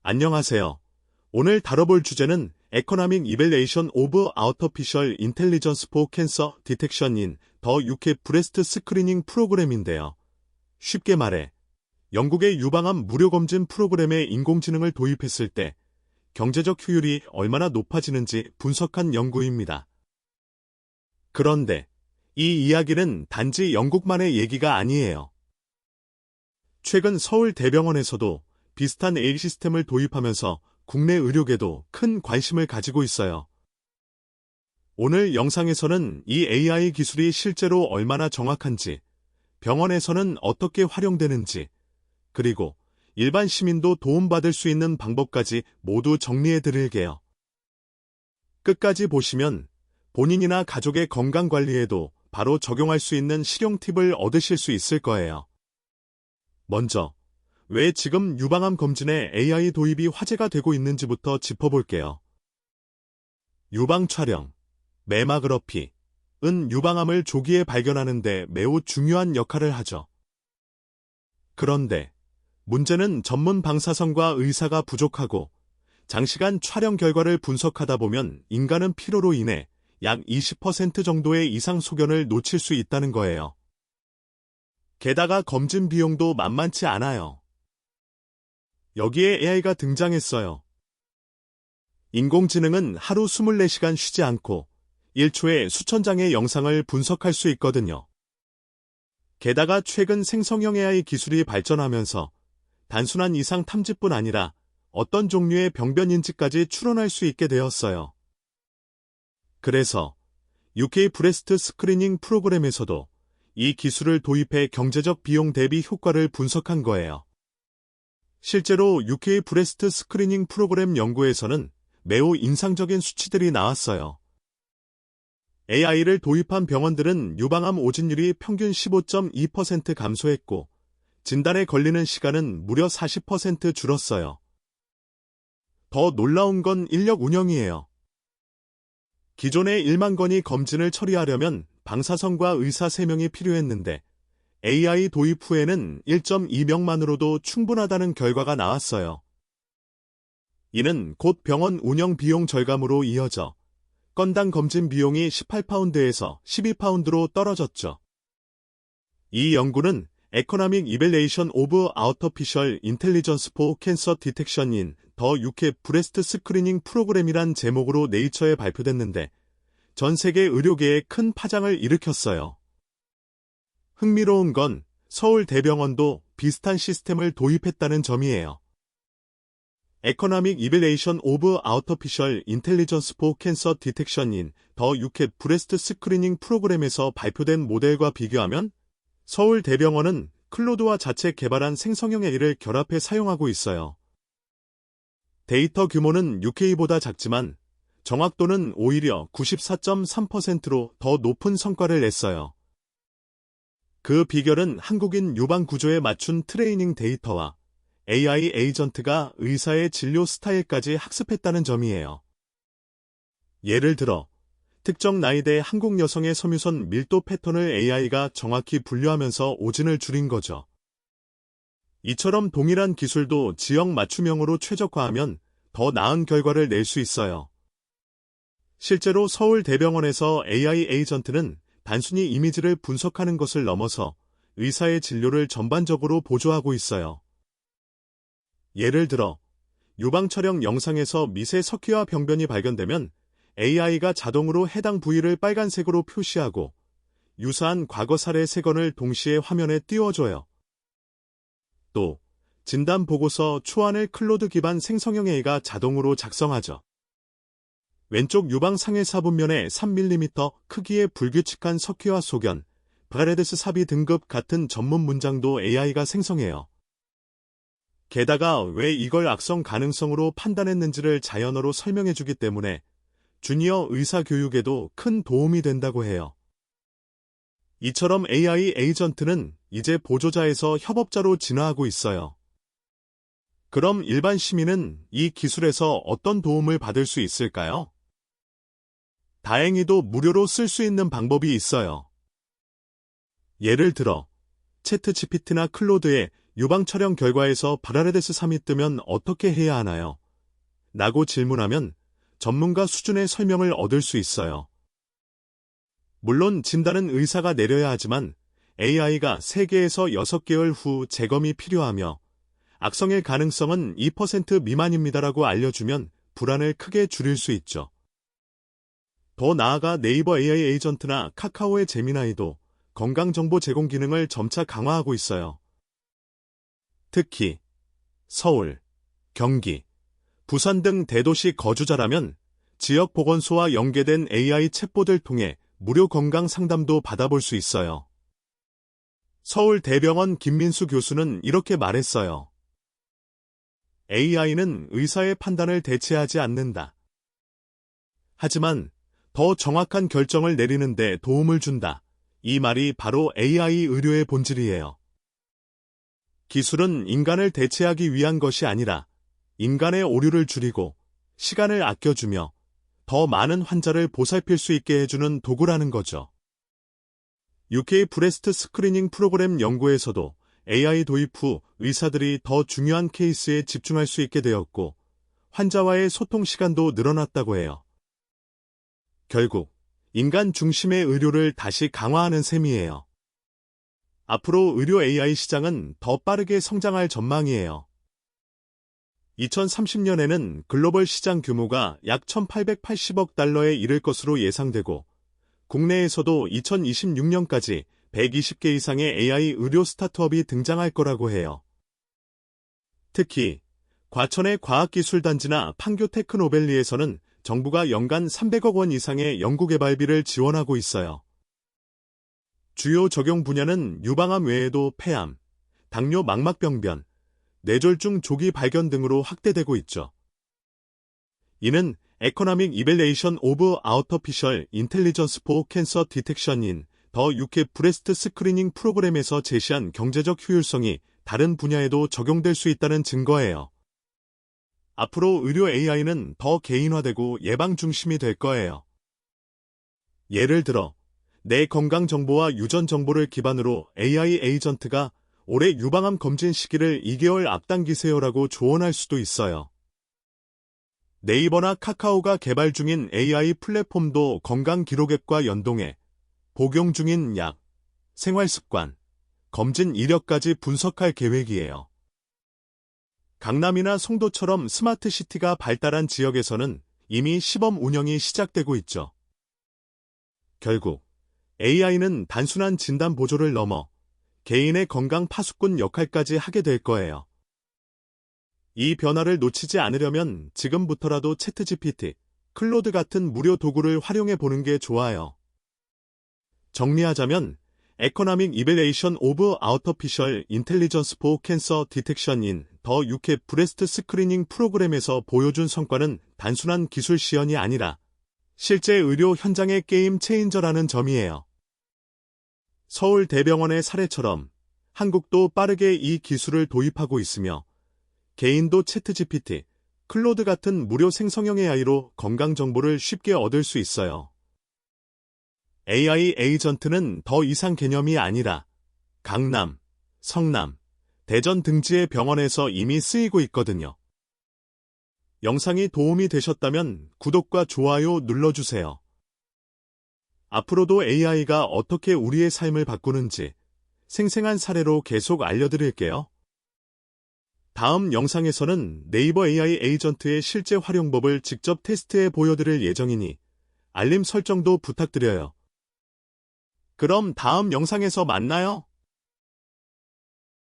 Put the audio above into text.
안녕하세요. 오늘 다뤄볼 주제는 Economic Evaluation of Artificial Intelligence for Cancer Detection인 더 UK 브레스트 스크리닝 프로그램인데요. 쉽게 말해, 영국의 유방암 무료검진 프로그램에 인공지능을 도입했을 때 경제적 효율이 얼마나 높아지는지 분석한 연구입니다. 그런데 이 이야기는 단지 영국만의 얘기가 아니에요. 최근 서울대병원에서도 비슷한 AI 시스템을 도입하면서 국내 의료계도 큰 관심을 가지고 있어요. 오늘 영상에서는 이 AI 기술이 실제로 얼마나 정확한지, 병원에서는 어떻게 활용되는지, 그리고 일반 시민도 도움받을 수 있는 방법까지 모두 정리해 드릴게요. 끝까지 보시면 본인이나 가족의 건강관리에도 바로 적용할 수 있는 실용 팁을 얻으실 수 있을 거예요. 먼저, 왜 지금 유방암 검진에 AI 도입이 화제가 되고 있는지부터 짚어볼게요. 유방 촬영, 매마그러피은 유방암을 조기에 발견하는 데 매우 중요한 역할을 하죠. 그런데 문제는 전문 방사선과 의사가 부족하고 장시간 촬영 결과를 분석하다 보면 인간은 피로로 인해 약 20% 정도의 이상 소견을 놓칠 수 있다는 거예요. 게다가 검진 비용도 만만치 않아요. 여기에 AI가 등장했어요. 인공지능은 하루 24시간 쉬지 않고 1초에 수천 장의 영상을 분석할 수 있거든요. 게다가 최근 생성형 AI 기술이 발전하면서 단순한 이상 탐지뿐 아니라 어떤 종류의 병변 인지까지 추론할 수 있게 되었어요. 그래서 UK 브레스트 스크리닝 프로그램에서도 이 기술을 도입해 경제적 비용 대비 효과를 분석한 거예요. 실제로 UK 브레스트 스크리닝 프로그램 연구에서는 매우 인상적인 수치들이 나왔어요. AI를 도입한 병원들은 유방암 오진율이 평균 15.2% 감소했고, 진단에 걸리는 시간은 무려 40% 줄었어요. 더 놀라운 건 인력 운영이에요. 기존에 1만 건이 검진을 처리하려면 방사선과 의사 3명이 필요했는데, AI 도입 후에는 1.2명만으로도 충분하다는 결과가 나왔어요. 이는 곧 병원 운영 비용 절감으로 이어져 건당 검진 비용이 18파운드에서 12파운드로 떨어졌죠. 이 연구는 Economic Evaluation of Artificial Intelligence for Cancer Detection인 더 UK 브레스트 스크리닝 프로그램이란 제목으로 네이처에 발표됐는데 전 세계 의료계에 큰 파장을 일으켰어요. 흥미로운 건 서울대병원도 비슷한 시스템을 도입했다는 점이에요. Economic Evaluation of Artificial Intelligence for Cancer Detection인 더 UK 브레스트 스크리닝 프로그램에서 발표된 모델과 비교하면 서울대병원은 클로드와 자체 개발한 생성형 AI를 결합해 사용하고 있어요. 데이터 규모는 UK보다 작지만 정확도는 오히려 94.3%로 더 높은 성과를 냈어요. 그 비결은 한국인 유방 구조에 맞춘 트레이닝 데이터와 AI 에이전트가 의사의 진료 스타일까지 학습했다는 점이에요. 예를 들어, 특정 나이대 한국 여성의 섬유선 밀도 패턴을 AI가 정확히 분류하면서 오진을 줄인 거죠. 이처럼 동일한 기술도 지역 맞춤형으로 최적화하면 더 나은 결과를 낼 수 있어요. 실제로 서울대병원에서 AI 에이전트는 단순히 이미지를 분석하는 것을 넘어서 의사의 진료를 전반적으로 보조하고 있어요. 예를 들어, 유방 촬영 영상에서 미세 석회화 병변이 발견되면 AI가 자동으로 해당 부위를 빨간색으로 표시하고 유사한 과거 사례 3건을 동시에 화면에 띄워줘요. 또, 진단 보고서 초안을 클로드 기반 생성형 AI가 자동으로 작성하죠. 왼쪽 유방 상해 사분면에 3mm 크기의 불규칙한 석회화 소견, 브라레드스 사비 등급 같은 전문 문장도 AI가 생성해요. 게다가 왜 이걸 악성 가능성으로 판단했는지를 자연어로 설명해주기 때문에 주니어 의사 교육에도 큰 도움이 된다고 해요. 이처럼 AI 에이전트는 이제 보조자에서 협업자로 진화하고 있어요. 그럼 일반 시민은 이 기술에서 어떤 도움을 받을 수 있을까요? 다행히도 무료로 쓸 수 있는 방법이 있어요. 예를 들어, 챗GPT나 클로드에 유방 촬영 결과에서 파라레데스3이 뜨면 어떻게 해야 하나요? 라고 질문하면 전문가 수준의 설명을 얻을 수 있어요. 물론 진단은 의사가 내려야 하지만 AI가 3개에서 6개월 후 재검이 필요하며 악성일 가능성은 2% 미만입니다라고 알려주면 불안을 크게 줄일 수 있죠. 더 나아가 네이버 AI 에이전트나 카카오의 제미나이도 건강정보 제공 기능을 점차 강화하고 있어요. 특히 서울, 경기, 부산 등 대도시 거주자라면 지역 보건소와 연계된 AI 챗봇을 통해 무료 건강 상담도 받아볼 수 있어요. 서울대병원 김민수 교수는 이렇게 말했어요. AI는 의사의 판단을 대체하지 않는다. 하지만 더 정확한 결정을 내리는 데 도움을 준다. 이 말이 바로 AI 의료의 본질이에요. 기술은 인간을 대체하기 위한 것이 아니라 인간의 오류를 줄이고 시간을 아껴주며 더 많은 환자를 보살필 수 있게 해주는 도구라는 거죠. UK 브레스트 스크리닝 프로그램 연구에서도 AI 도입 후 의사들이 더 중요한 케이스에 집중할 수 있게 되었고 환자와의 소통 시간도 늘어났다고 해요. 결국 인간 중심의 의료를 다시 강화하는 셈이에요. 앞으로 의료 AI 시장은 더 빠르게 성장할 전망이에요. 2030년에는 글로벌 시장 규모가 약 1,880억 달러에 이를 것으로 예상되고 국내에서도 2026년까지 120개 이상의 AI 의료 스타트업이 등장할 거라고 해요. 특히 과천의 과학기술단지나 판교 테크노밸리에서는 정부가 연간 300억 원 이상의 연구개발비를 지원하고 있어요. 주요 적용 분야는 유방암 외에도 폐암, 당뇨 망막병변, 뇌졸중 조기 발견 등으로 확대되고 있죠. 이는 Economic Evaluation of Artificial Intelligence for Cancer Detection인 더 UK 브레스트 스크리닝 프로그램에서 제시한 경제적 효율성이 다른 분야에도 적용될 수 있다는 증거예요. 앞으로 의료 AI는 더 개인화되고 예방 중심이 될 거예요. 예를 들어 내 건강 정보와 유전 정보를 기반으로 AI 에이전트가 올해 유방암 검진 시기를 2개월 앞당기세요라고 조언할 수도 있어요. 네이버나 카카오가 개발 중인 AI 플랫폼도 건강 기록 앱과 연동해 복용 중인 약, 생활습관, 검진 이력까지 분석할 계획이에요. 강남이나 송도처럼 스마트시티가 발달한 지역에서는 이미 시범 운영이 시작되고 있죠. 결국 AI는 단순한 진단 보조를 넘어 개인의 건강 파수꾼 역할까지 하게 될 거예요. 이 변화를 놓치지 않으려면 지금부터라도 챗GPT, 클로드 같은 무료 도구를 활용해 보는 게 좋아요. 정리하자면 Economic Evaluation of Artificial Intelligence for Cancer Detection인 더 UK 브레스트 스크리닝 프로그램에서 보여준 성과는 단순한 기술 시연이 아니라 실제 의료 현장의 게임 체인저라는 점이에요. 서울대병원의 사례처럼 한국도 빠르게 이 기술을 도입하고 있으며 개인도 챗GPT, 클로드 같은 무료 생성형 AI로 건강 정보를 쉽게 얻을 수 있어요. AI 에이전트는 더 이상 개념이 아니라 강남, 성남, 대전 등지의 병원에서 이미 쓰이고 있거든요. 영상이 도움이 되셨다면 구독과 좋아요 눌러주세요. 앞으로도 AI가 어떻게 우리의 삶을 바꾸는지 생생한 사례로 계속 알려드릴게요. 다음 영상에서는 네이버 AI 에이전트의 실제 활용법을 직접 테스트해 보여드릴 예정이니 알림 설정도 부탁드려요. 그럼 다음 영상에서 만나요.